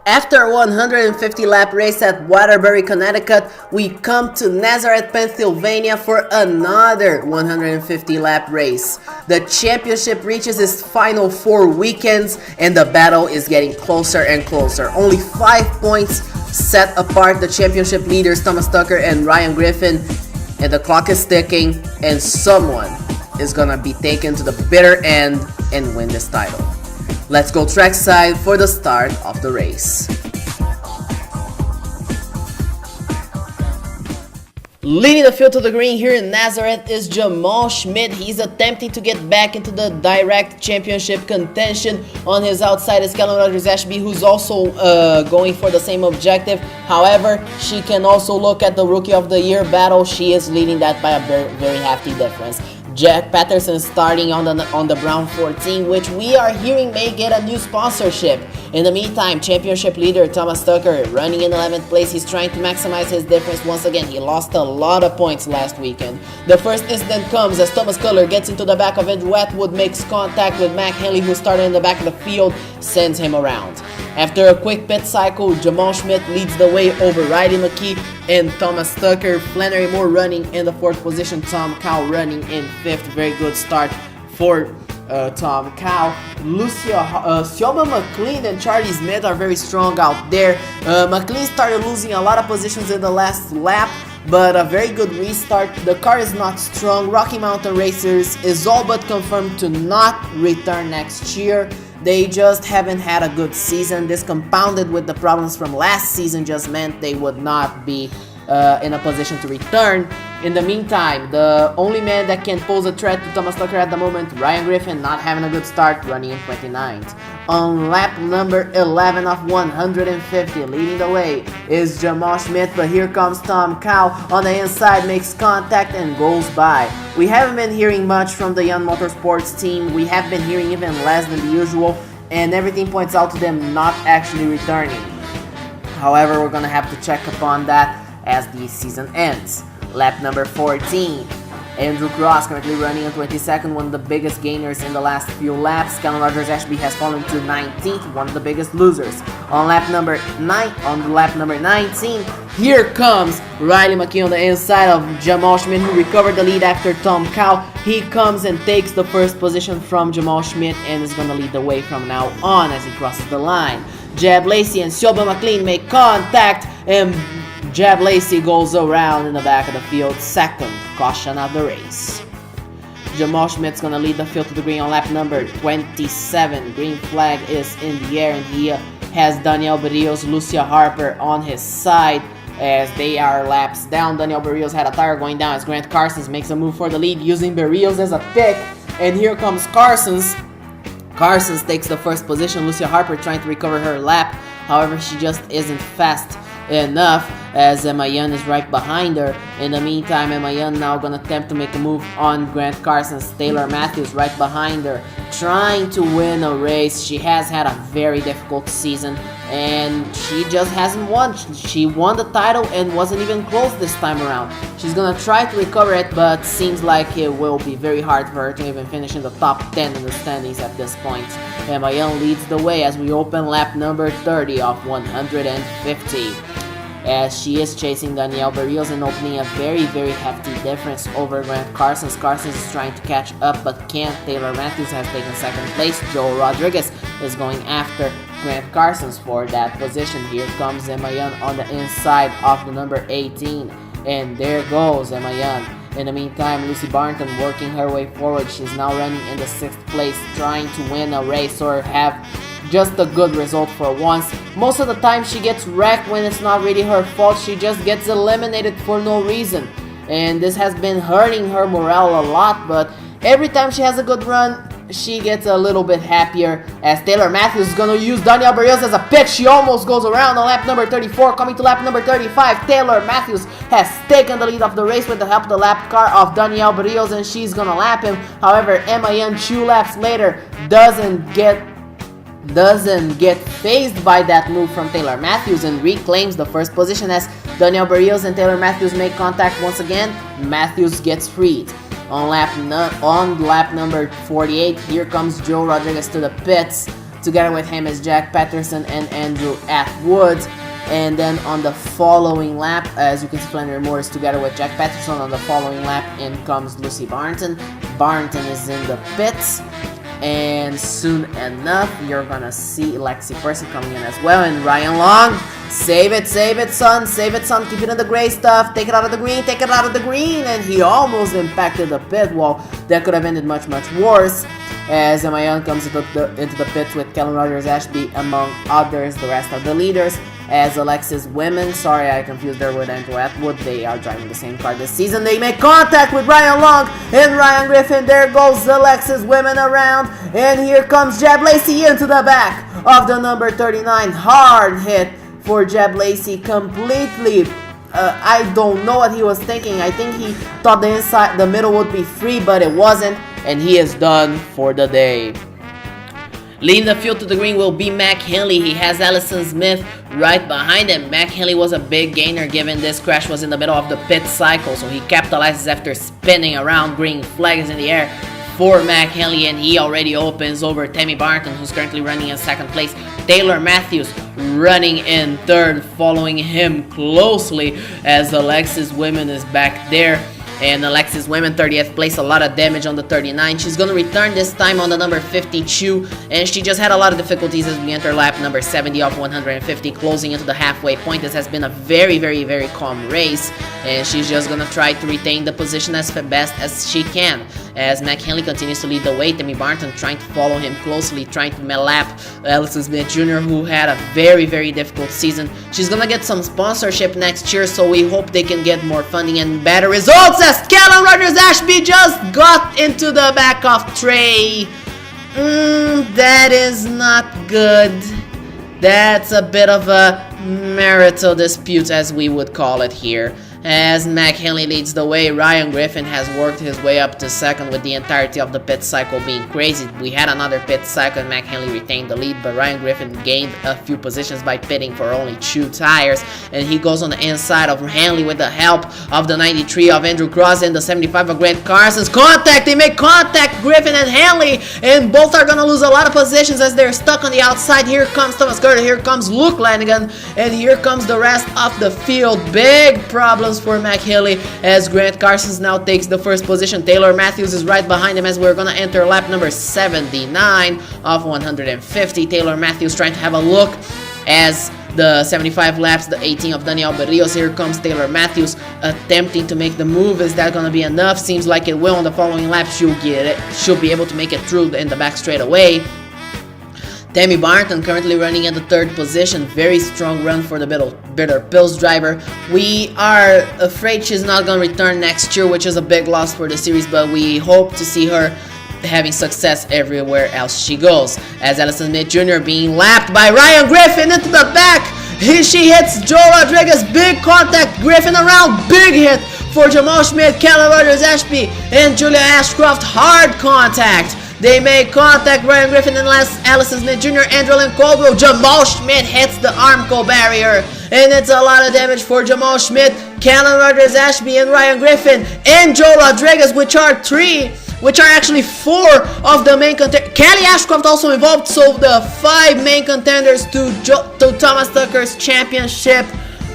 After a 150 lap race at Waterbury, Connecticut, we come to Nazareth, Pennsylvania for another 150 lap race. The championship reaches its final 4 weekends and the battle is getting closer and closer. Only 5 points set apart the championship leaders Thomas Tucker and Ryan Griffin, and the clock is ticking and someone is gonna be taken to the bitter end and win this title. Let's go trackside for the start of the race. Leading the field to the green here in Nazareth is Jamal Schmidt. He's attempting to get back into the direct championship contention. On his outside is Kellen Rogers-Ashby, who's also going for the same objective. However, she can also look at the Rookie of the Year battle. She is leading that by a very hefty difference. Jack Patterson starting on the Brown 14, which we are hearing may get a new sponsorship. In the meantime, championship leader Thomas Tucker running in 11th place. He's trying to maximize his difference once again. He lost a lot of points last weekend. The first incident comes as Thomas Culler gets into the back of Andrew Atwood, makes contact with Mac Henley, who started in the back of the field, sends him around. After a quick pit cycle, Jamal Schmidt leads the way over Riley McKee and Thomas Tucker. Flannery Moore running in the 4th position. Tom Cow running in 5th. Very good start for Tom Cow. Siobhan McLean and Charlie Smith are very strong out there. McLean started losing a lot of positions in the last lap, but a very good restart. The car is not strong. Rocky Mountain Racers is all but confirmed to not return next year. They just haven't had a good season. This compounded with the problems from last season just meant they would not be in a position to return. In the meantime, the only man that can pose a threat to Thomas Tucker at the moment, Ryan Griffin, not having a good start, running in 29th. On lap number 11 of 150, leading the way is Jamal Schmidt, but here comes Tom Cow on the inside, makes contact and goes by. We haven't been hearing much from the Young Motorsports team. We have been hearing even less than the usual, and everything points out to them not actually returning. However, we're gonna have to check upon that as the season ends. Lap number 14, Andrew Cross currently running in 22nd, one of the biggest gainers in the last few laps. Kellen Rogers-Ashby has fallen to 19th, one of the biggest losers. On lap number 19, here comes Riley McKee on the inside of Jamal Schmidt, who recovered the lead after Tom Cow. He comes and takes the first position from Jamal Schmidt and is going to lead the way from now on as he crosses the line. Jeb Lacey and Siobhan McLean make contact, and Jeb Lacey goes around in the back of the field, second caution of the race. Jamal Schmidt's gonna lead the field to the green on lap number 27. Green flag is in the air, and he has Danielle Berrios, Lucia Harper on his side as they are laps down. Danielle Berrios had a tire going down as Grant Carsons makes a move for the lead using Berrios as a pick, and here comes Carsons. Carsons takes the first position. Lucia Harper trying to recover her lap, however she just isn't fast enough as Emma Young is right behind her. In the meantime, Emma Young now gonna attempt to make a move on Grant Carsons. Taylor Matthews right behind her, trying to win a race. She has had a very difficult season and she just hasn't won. She won the title and wasn't even close this time around. She's gonna try to recover it, but seems like it will be very hard for her to even finish in the top 10 in the standings at this point. Emma Young leads the way as we open lap number 30 of 150. As she is chasing Danielle Berrios and opening a very hefty difference over Grant Carsons. Carsons is trying to catch up but can't. Taylor Matthews has taken second place. Joe Rodriguez is going after Grant Carsons for that position. Here comes Emma Young on the inside of the number 18. And there goes Emma Young. In the meantime, Lucy Barnton working her way forward. She's now running in the 6th place, trying to win a race or have just a good result for once. Most of the time she gets wrecked when it's not really her fault. She just gets eliminated for no reason, and this has been hurting her morale a lot, but every time she has a good run she gets a little bit happier as Taylor Matthews is going to use Danielle Berrios as a pick. She almost goes around on lap number 34. Coming to lap number 35, Taylor Matthews has taken the lead of the race with the help of the lap car of Danielle Berrios, and she's going to lap him. However, Emma Young 2 laps later doesn't get phased by that move from Taylor Matthews and reclaims the first position as Danielle Berrios and Taylor Matthews make contact once again. Matthews gets freed. On lap number 48, here comes Joe Rodriguez to the pits Together with him is Jack Patterson and Andrew Atwood. And then on the following lap, as you can see, Flannery Moore is together with Jack Patterson. On the following lap, in comes Lucy Barrington. Barrington is in the pits. And soon enough, you're gonna see Lexi Person coming in as well. And Ryan Long, save it, son, keep it in the gray stuff, take it out of the green, and he almost impacted the pit wall. That could have ended much, much worse. As Emma Young comes into the pits with Kellen Rogers-Ashby, among others, the rest of the leaders. As Alexis women, sorry I confused her with Andrew Atwood, they are driving the same car this season. They make contact with Ryan Long and Ryan Griffin. There goes Alexis women around, and here comes Jeb Lacey into the back of the number 39. Hard hit for Jeb Lacey completely. I don't know what he was thinking. I think he thought the middle would be free, but it wasn't, and he is done for the day. Leading the field to the green will be Mac Henley. He has Allison Smith right behind him. Mac Henley was a big gainer given this crash was in the middle of the pit cycle, so he capitalizes after spinning around. Green flag is in the air for Mac Henley, and he already opens over Tammy Barton, who's currently running in second place. Taylor Matthews running in third, following him closely as Alexis Women is back there. And Alexis Women, 30th place, a lot of damage on the 39. She's going to return this time on the number 52, and she just had a lot of difficulties as we enter lap number 70 of 150, closing into the halfway point. This has been a very, very, very calm race, and she's just going to try to retain the position as best as she can. As Mac Henley continues to lead the way, Tammy Barton trying to follow him closely, trying to lap Allison Smith Jr., who had a very, very difficult season. She's going to get some sponsorship next year, so we hope they can get more funding and better results, as Kellen Rogers-Ashby just got into the back of Trey. That is not good. That's a bit of a marital dispute, as we would call it here. As Mac Henley leads the way, Ryan Griffin has worked his way up to second, with the entirety of the pit cycle being crazy. We had another pit cycle and Mac Henley retained the lead, but Ryan Griffin gained a few positions by pitting for only 2 tires, and he goes on the inside of Henley with the help of the 93 of Andrew Cross and the 75 of Grant Carson's. Contact! They make contact, Griffin and Henley, and both are going to lose a lot of positions as they're stuck on the outside. Here comes Thomas Carter, here comes Luke Lanigan, and here comes the rest of the field. Big problems for Mac Henley as Grant Carsons now takes the first position. Taylor Matthews is right behind him as we're going to enter lap number 79 of 150. Taylor Matthews trying to have a look as the 75 laps, the 18 of Danielle Berrios. Here comes Taylor Matthews attempting to make the move. Is that going to be enough? Seems like it will. On the following lap, she'll get it. She'll be able to make it through in the back straight away. Tammy Barton currently running in the third position. Very strong run for the Bitter Pills driver. We are afraid she's not going to return next year, which is a big loss for the series, but we hope to see her having success everywhere else she goes. As Allison Smith Jr. being lapped by Ryan Griffin into the back. She hits Joe Rodriguez. Big contact. Griffin around. Big hit for Jamal Schmidt, Kellen Rogers-Ashby, and Julia Ashcroft. Hard contact. They make contact, Ryan Griffin and Allison Smith Jr., Andrew Caldwell. Jamal Schmidt hits the Armco barrier, and it's a lot of damage for Jamal Schmidt, Kellen Rogers-Ashby, and Ryan Griffin, and Joe Rodriguez, which are actually 4 of the main contenders. Kelly Ashcroft also involved, so the 5 main contenders to Thomas Tucker's championship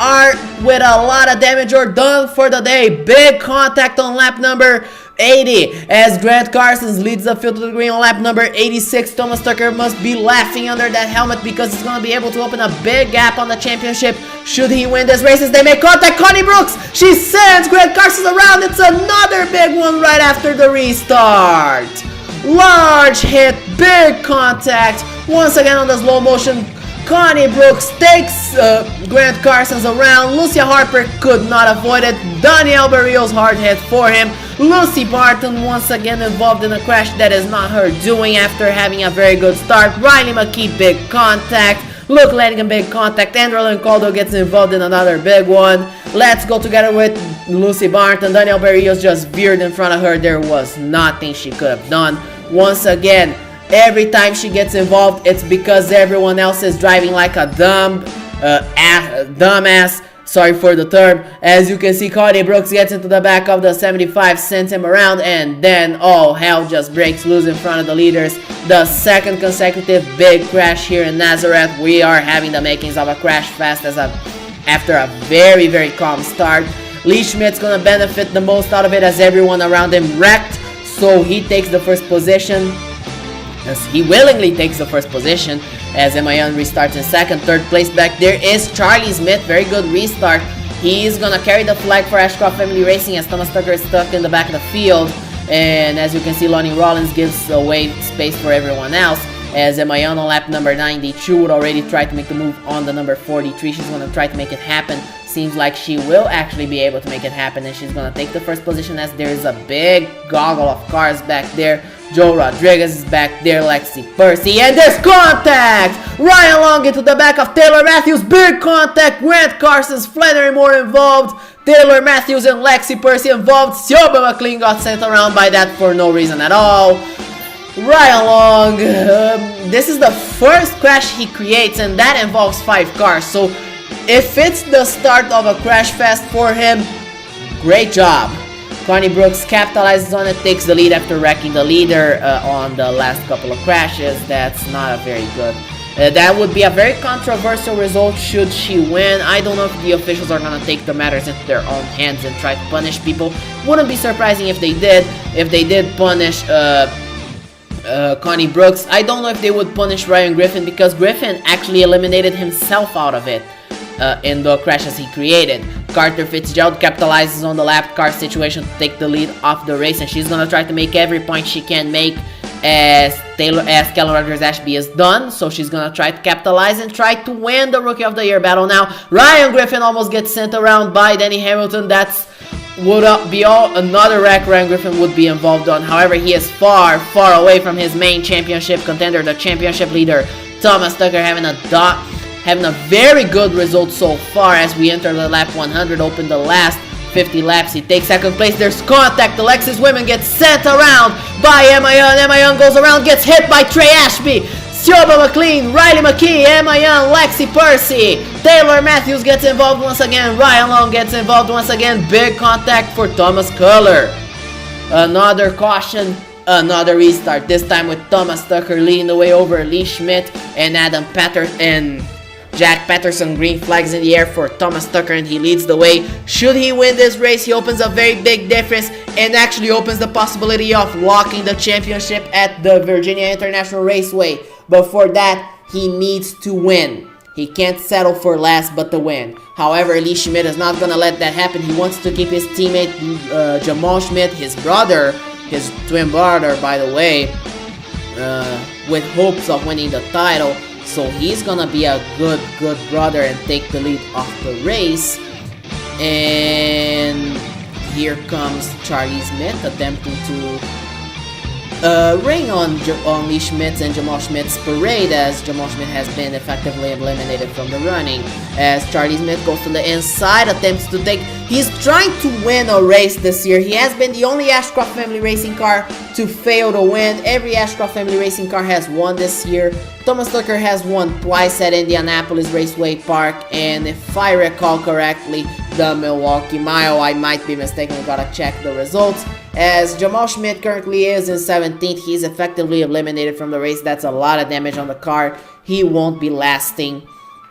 are with a lot of damage or done for the day. Big contact on lap number 80 as Grant Carsons leads the field to the green on lap number 86. Thomas Tucker must be laughing under that helmet because he's going to be able to open a big gap on the championship should he win this race. As they make contact, Connie Brooks, she sends Grant Carsons around. It's another big one right after the restart. Large hit, big contact. Once again on the slow motion, Connie Brooks takes Grant Carsons around. Lucia Harper could not avoid it. Danielle Berrios hard hit for him. Lucy Barton once again involved in a crash that is not her doing after having a very good start. Riley McKee, big contact. Luke Lanigan, big contact. Andrew Caldwell gets involved in another big one. Let's go together with Lucy Barton. Danielle Berrios just veered in front of her. There was nothing she could have done. Once again, every time she gets involved, it's because everyone else is driving like a dumbass. Sorry for the term. As you can see, Connie Brooks gets into the back of the 75, sends him around, and then all hell just breaks loose in front of the leaders. The second consecutive big crash here in Nazareth. We are having the makings of a crash fest after a very, very calm start. Lee Schmidt's gonna benefit the most out of it as everyone around him wrecked, so he takes the first position. As he willingly takes the first position as Emayan restarts in second. Third place back there is Charlie Smith. Very good restart. He's gonna carry the flag for Ashcroft Family Racing as Thomas Tucker is stuck in the back of the field. And as you can see, Lonnie Rollins gives away space for everyone else. As Emayan on lap number 92 would already try to make the move on the number 43. She's gonna try to make it happen. Seems like she will actually be able to make it happen, and she's gonna take the first position as there is a big goggle of cars back there. Joe Rodriguez is back there, Lexi Percy, and there's contact! Ryan Long into the back of Taylor Matthews, big contact, Grant Carson's Flannery Moore involved, Taylor Matthews and Lexi Percy involved. Sioba McLean got sent around by that for no reason at all. Ryan Long, this is the first crash he creates, and that involves 5 cars, so if it's the start of a crash fest for him, great job. Connie Brooks capitalizes on it, takes the lead after wrecking the leader on the last couple of crashes. That's not a very good. That would be a very controversial result should she win. I don't know if the officials are going to take the matters into their own hands and try to punish people. Wouldn't be surprising if they did. If they did punish Connie Brooks. I don't know if they would punish Ryan Griffin because Griffin actually eliminated himself out of it. In the crashes he created. Carter Fitzgerald capitalizes on the lap car situation to take the lead off the race, and she's gonna try to make every point she can make as Kellen Rogers-Ashby is done. So she's gonna try to capitalize and try to win the Rookie of the Year battle now. Ryan Griffin almost gets sent around by Denny Hamilton. That's would be another wreck Ryan Griffin would be involved on. However, he is far, far away from his main championship contender, the championship leader, Thomas Tucker, having a very good result so far as we enter the lap 100, open the last 50 laps. He takes second place. There's contact. Alexis Women gets sent around by Emayan. Emayan goes around, gets hit by Trey Ashby. Sioba McLean, Riley McKee, Emayan, Lexi Percy. Taylor Matthews gets involved once again. Ryan Long gets involved once again. Big contact for Thomas Culler. Another caution. Another restart. This time with Thomas Tucker leading the way over Lee Schmidt and Adam Patterson and Jack Patterson. Green flags in the air for Thomas Tucker, and he leads the way. Should he win this race, he opens a very big difference and actually opens the possibility of locking the championship at the Virginia International Raceway. But for that, he needs to win. He can't settle for last but to win. However, Lee Schmidt is not going to let that happen. He wants to keep his teammate Jamal Schmidt, his brother, his twin brother, by the way, with hopes of winning the title. So he's gonna be a good brother and take the lead of the race. And here comes Charlie Smith attempting to ring on Lee Schmidt's and Jamal Schmidt's parade, as Jamal Schmidt has been effectively eliminated from the running. As Charlie Smith goes to the inside, attempts to take... He's trying to win a race this year. He has been the only Ashcroft Family Racing car to fail to win. Every Ashcroft Family Racing car has won this year. Thomas Tucker has won twice at Indianapolis Raceway Park, and if I recall correctly, the Milwaukee Mile. I might be mistaken, gotta check the results. As Jamal Schmidt currently is in 17th, he's effectively eliminated from the race. That's a lot of damage on the car. He won't be lasting.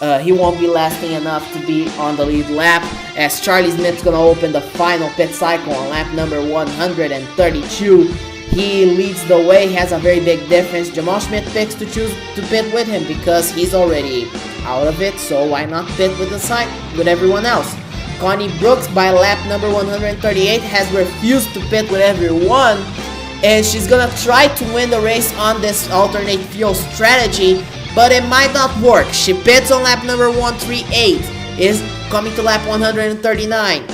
Enough to be on the lead lap, as Charlie Smith's gonna open the final pit cycle on lap number 132. He leads the way, has a very big difference. Jamal Schmidt picks to choose to pit with him because he's already out of it, so why not pit with everyone else? Connie Brooks, by lap number 138, has refused to pit with everyone, and she's gonna try to win the race on this alternate fuel strategy, but it might not work. She pits on lap number 138, is coming to lap 139.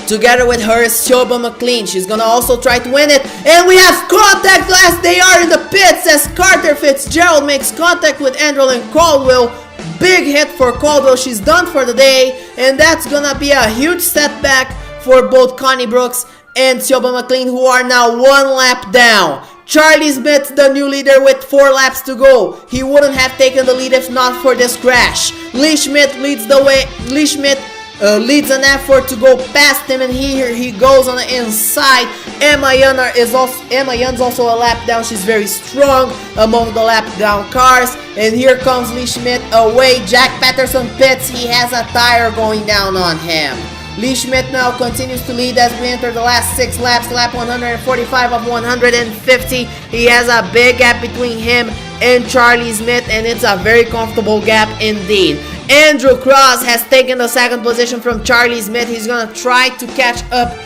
Together with her is Sioba McLean. She's gonna also try to win it, and we have contact as they are in the pits as Carter Fitzgerald makes contact with Andrelyn Caldwell. Big hit for Caldwell. She's done for the day, and that's gonna be a huge setback for both Connie Brooks and Sioba McLean, who are now 1 lap down. Charlie Smith, the new leader, with 4 laps to go. He wouldn't have taken the lead if not for this crash. Lee Schmidt leads the way. Lee Schmidt leads an effort to go past him, and here he goes on the inside. Emma Young's also a lap down. She's very strong among the lap down cars. And here comes Lee Schmidt away. Jack Patterson pits. He has a tire going down on him. Lee Schmidt now continues to lead as we enter the last 6 laps. Lap 145 of 150. He has a big gap between him and Charlie Smith, and it's a very comfortable gap indeed. Andrew Cross has taken the second position from Charlie Smith. He's gonna try to catch up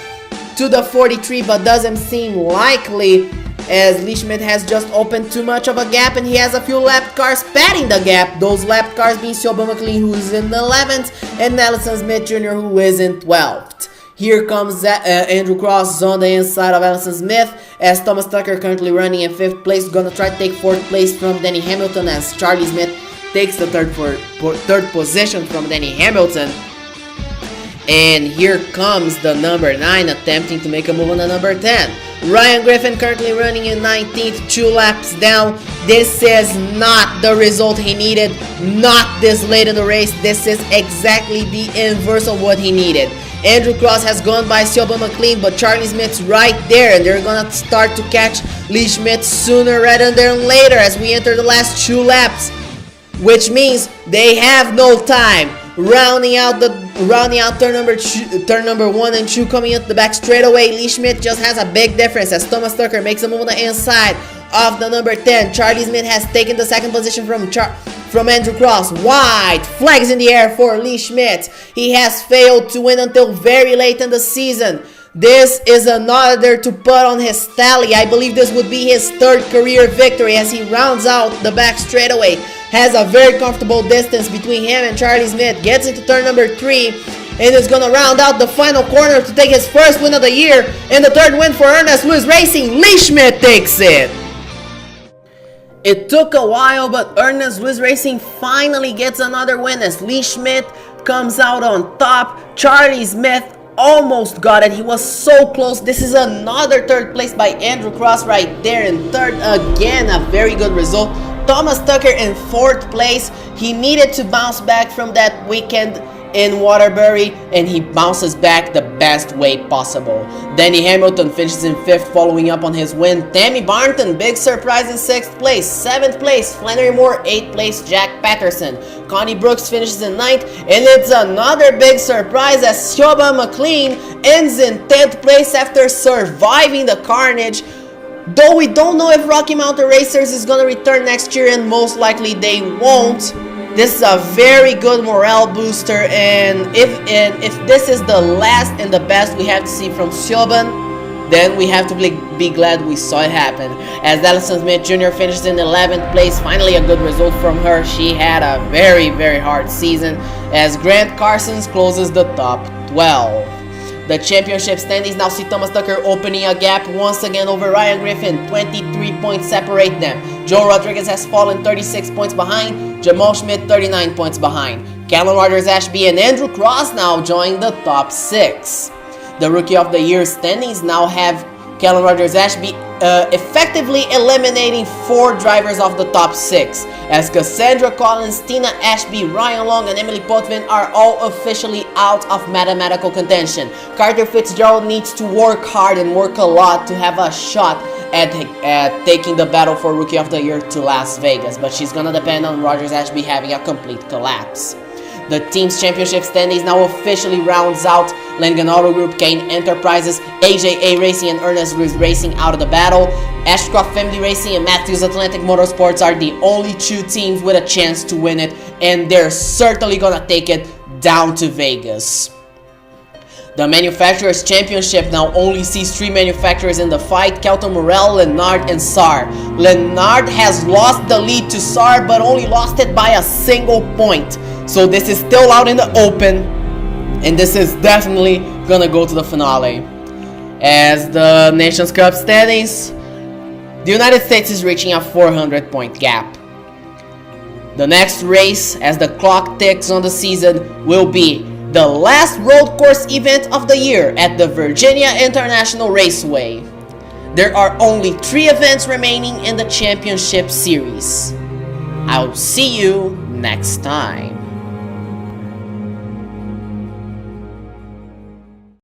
to the 43, but doesn't seem likely, as Lee Schmidt has just opened too much of a gap, and he has a few lapped cars padding the gap. Those lapped cars being Siobhan McLean, who is in the 11th, and Allison Smith Jr., who is in 12th. Here comes Andrew Cross on the inside of Allison Smith, as Thomas Tucker currently running in 5th place, gonna try to take 4th place from Denny Hamilton, as Charlie Smith takes the third position from Denny Hamilton. And here comes the number 9 attempting to make a move on the number 10. Ryan Griffin currently running in 19th, 2 laps down. This is not the result he needed, not this late in the race. This is exactly the inverse of what he needed. Andrew Cross has gone by Siobhan McLean, but Charlie Smith's right there, and they're gonna start to catch Lee Schmidt sooner rather than later as we enter the last 2 laps, which means they have no time. Rounding out turn number 1 and 2 coming up the back straightaway. Lee Schmidt just has a big difference as Thomas Tucker makes a move on the inside of the number 10. Charlie Smith has taken the second position from Andrew Cross. White flags in the air for Lee Schmidt. He has failed to win until very late in the season. This is another to put on his tally. I believe this would be his 3rd career victory as he rounds out the back straightaway. Has a very comfortable distance between him and Charlie Smith. Gets into turn number 3 and is going to round out the final corner to take his 1st win of the year. And the 3rd win for Ernest Lewis Racing. Lee Schmidt takes it. It took a while, but Ernest Lewis Racing finally gets another win as Lee Schmidt comes out on top. Charlie Smith almost got it. He was so close. This is another 3rd place by Andrew Cross right there in 3rd. Again, a very good result. Thomas Tucker in 4th place. He needed to bounce back from that weekend in Waterbury, and he bounces back the best way possible. Denny Hamilton finishes in 5th, following up on his win. Tammy Barnton, big surprise in 6th place. 7th place, Flannery Moore. 8th place, Jack Patterson. Connie Brooks finishes in 9th, and it's another big surprise as Siobhan McLean ends in 10th place after surviving the carnage. Though we don't know if Rocky Mountain Racers is going to return next year, and most likely they won't. This is a very good morale booster, and if this is the last and the best we have to see from Siobhan, then we have to be glad we saw it happen. As Allison Smith Jr. finishes in 11th place, finally a good result from her. She had a very, very hard season as Grant Carsons closes the top 12. The championship standings now see Thomas Tucker opening a gap once again over Ryan Griffin. 23 points separate them. Joe Rodriguez has fallen 36 points behind. Jamal Schmidt 39 points behind. Callum Rogers-Ashby and Andrew Cross now join the top 6. The Rookie of the Year standings now have Callum Rogers-Ashby effectively eliminating 4 drivers of the top 6, as Cassandra Collins, Tina Ashby, Ryan Long, and Emily Potvin are all officially out of mathematical contention. Carter Fitzgerald needs to work hard and work a lot to have a shot at taking the battle for Rookie of the Year to Las Vegas, but she's gonna depend on Rogers-Ashby having a complete collapse. The team's championship standings now officially rounds out Langan Auto Group, Kane Enterprises, AJA Racing, and Ernest Lewis Racing out of the battle. Ashcroft Family Racing and Matthews Atlantic Motorsports are the only 2 teams with a chance to win it, and they're certainly gonna take it down to Vegas. The Manufacturers Championship now only sees 3 manufacturers in the fight: Kelton Morel, Lennard, and Saar. Lennard has lost the lead to Saar, but only lost it by a single point. So this is still out in the open, and this is definitely gonna go to the finale. As the Nations Cup standings, the United States is reaching a 400-point gap. The next race, as the clock ticks on the season, will be the last road course event of the year at the Virginia International Raceway. There are only 3 events remaining in the championship series. I'll see you next time.